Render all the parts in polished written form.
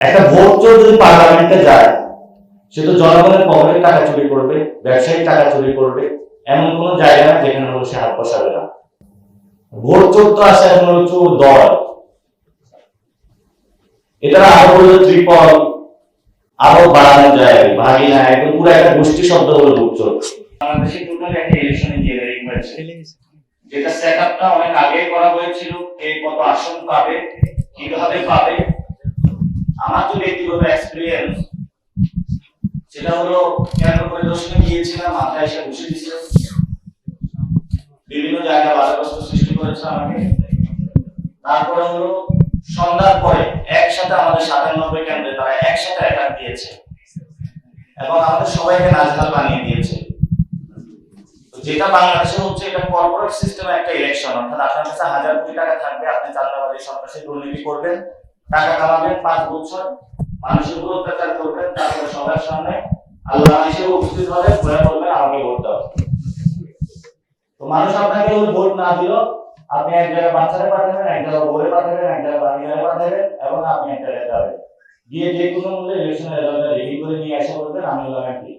একটা ভোট চোর যদি পার্লামেন্টে যায়, সে তো জনগণের পকেটের টাকা চুরি করবে, ব্যবসায়িক টাকা চুরি করবে, এমন কোন জায়গা না যেখানে হলো সে হাত বসাবে না। ভোট চোর তো আসে এখন হলো চোর দল, এটা আরো হলো ত্রিপল, আরো বাড়ানো যায়, ভাগি না, একদম পুরো একটা গোষ্ঠী শব্দ হলো ভোট চোর। বাংলাদেশে টোটাল একটা ইলেকশন ইঞ্জিনিয়ারিং হয়েছে, যেটা সেটআপটা অনেক আগে করা হয়েছিল। কে কত আসন পাবে, কিভাবে পাবে। আমার তো ব্যক্তিগত এক্সপেরিয়েন্স, সেটা হলো কেন্দ্র পরিদর্শনে গিয়েছিলাম, মাথায় এসে বসে দিচ্ছে, বিভিন্ন জায়গায় বাধাগ্রস্ত সৃষ্টি করেছে আমাকে। তারপরে হলো সন্ধ্যার পরে একসাথে আমাদের ৯৭ কেন্দ্রে তারা একসাথে অ্যাটাক দিয়েছে এবং আমাদের সবাইকে নাজেহাল বানিয়ে দিয়েছে। যেটা বাংলাদেশে হচ্ছে, এটা কর্পোরেট সিস্টেমে একটা ইলেকশন, অর্থাৎ আপনার কাছে ১০০০ কোটি টাকা থাকবে, আপনি চাঁদাবাজি সন্ত্রাসী দুর্নীতি করবেন, টাকা কামাবেন ৫ বছর, মানুষের উপর অত্যাচার করবেন, তারপরে সবার সামনে আল্লাহ হিসেবে উপস্থিত হবে, ঘুরে বলবেন আমাকে ভোট দাও। তো মানুষ আপনাকে ভোট না দিল, আপনি এক জায়গায় বাচ্চারে পাঠাবেন, এক জায়গায় বউরে পাঠাবেন, এক জায়গায় বাড়িঘরে পাঠাবেন, এবং আপনি এক জায়গায় যাবেন, গিয়ে যে কোনো মূল্যে ইলেকশনের রেজাল্টটা রেডি করে নিয়ে আসা বলবেন আমি হলাম একটি।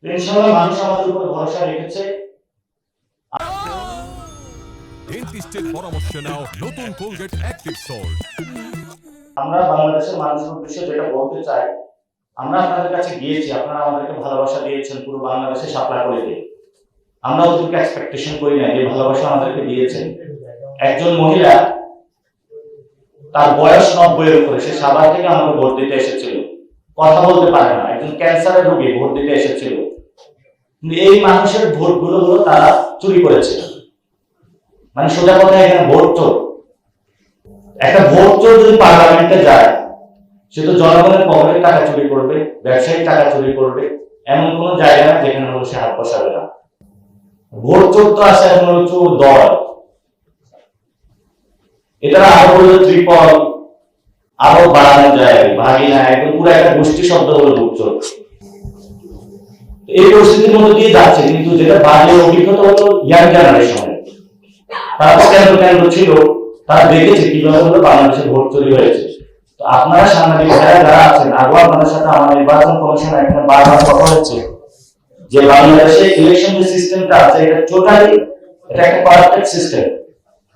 ইনশাআল্লাহ মানুষ আমাদের উপর ভরসা রেখেছে। ডেন্টিস্টের পরামর্শ নাও নতুন কোলগেট অ্যাক্টিভ সল্ট। আমরা বাংলাদেশের মানুষের উদ্দেশ্যে যেটা বলতে চাই, আমরা আপনাদের কাছে গিয়েছি, আপনারা আমাদেরকে ভালোবাসা দিয়েছেন, পুরো বাংলাদেশে সাপ্লাই করে দিয়ে আমরা ওদেরকে এক্সপেকটেশন করি না, যে ভালোবাসা আমাদেরকে দিয়েছেন। একজন মহিলা, তার বয়স ৯০ এর উপরে, সে সাভার থেকে আমাকে ভোট দিতে এসেছিল, কথা বলতে পারে না, একজন ক্যান্সারের রোগী ভোট দিতে এসেছিল। কিন্তু এই মানুষের ভোটগুলো হলো তারা চুরি করেছে, মানে সোজা কথা এখানে ভোট চোর। একটা ভোট চোর যদি পার্লামেন্টে যায়, সে তো জনগণের পকেটের টাকা চুরি করবে, ব্যবসায়িক টাকা চুরি করবে, এমন কোন জায়গা না যেখানে হলো সে হাত বসাবে না। ভোট চোর তো আসে এখন হলো চোর দল, এটা আরো হলো ত্রিপল, আরো বাড়ানো যায়, ভাগি না, একদম পুরো একটা গোষ্ঠী শব্দ হলো ভোট চোর। এই পরিস্থিতির মধ্যে দিয়ে যাচ্ছে, কিন্তু যেটা বাড়লে অভিজ্ঞতা হলো ইয়াং জেনারেশনের, তারা তো কেন্দ্র ছিল, তারা দেখেছে কিভাবে হলো বাংলাদেশে ভোট চুরি হয়েছে। তো আপনারা সাংবাদিক ভাইরা যারা আছেন, আগেও আপনাদের সাথে আমার নির্বাচন কমিশন এখানে বারবার কথা হচ্ছে যে বাংলাদেশে ইলেকশন যে সিস্টেমটা আছে, এটা টোটালি এটা একটা করাপ্টেড সিস্টেম।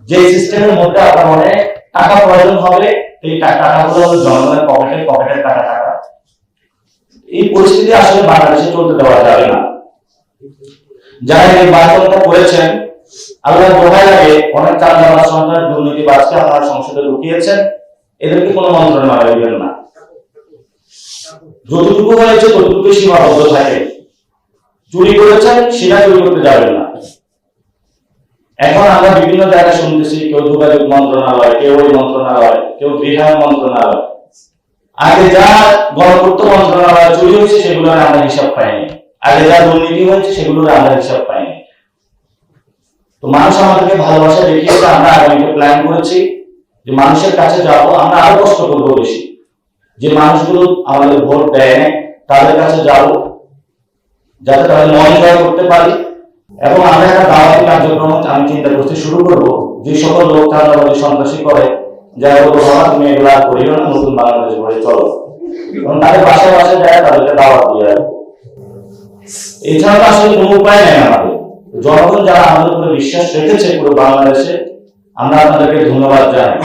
যে সিস্টেমের মধ্যে আপনার অনেক টাকা প্রয়োজন হবে, এই টাকাগুলো হলো জনগণের পকেটের টাকা। এই পরিস্থিতি আসলে বাংলাদেশে চলতে দেওয়া যাবে না। যারা নির্বাচনটা করেছেন, আল্লাহ দোহাই লাগে, অনেক চাঁদাবাজ সন্ত্রাস দুর্নীতিবাজকে আপনারা সংসদে ঢুকিয়েছেন, এদেরকে কোনো মন্ত্রণা দিবেন না। যতটুকু হয়েছে ততটুকু সীমাবদ্ধ থাকে, চুরি করেছেন সেটা চুরি করতে যাবেন না। এখন আমরা বিভিন্ন জায়গায় শুনতেছি, কেউ যোগাযোগ মন্ত্রণালয়, কেউ ওই মন্ত্রণালয়, কেউ গৃহায়ণ মন্ত্রণালয়। আগে যা গণপূর্ত মন্ত্রণালয় চুরি হয়েছে সেগুলোর আমরা হিসাব পাইনি, আগে যা দুর্নীতি হয়েছে সেগুলোর আমরা হিসাব পাইনি। তো মানুষ আমাদেরকে ভালোবাসা দেখিয়েছে, আমরা আগামীতে প্ল্যান করেছি যে মানুষের কাছে যাব, আমরা আরো কষ্ট করবো বেশি, যে মানুষগুলো আমাদের ভোট দেয় তাদের কাছে যাব, যাতে তাদের মন জয় করতে পারি। এবং আমরা একটা দাওয়াতি কার্যক্রম আমি চিন্তা করতে শুরু করবো, যে সকল লোক চাঁদাবাজি সন্ত্রাসী করে, যারা বলবো বাবা তুমি এগুলা করিও না, নতুন বাংলাদেশ গড়ে চলো, এবং তাদের বাসায় যায় তাদেরকে দাওয়াত দিয়ে রাখবো। এছাড়া আসলে কোনো উপায় নেই আমাদের। জনগণ যারা আমাদের উপরে বিশ্বাস রেখেছে পুরো বাংলাদেশে, আমরা আপনাদেরকে ধন্যবাদ জানাই।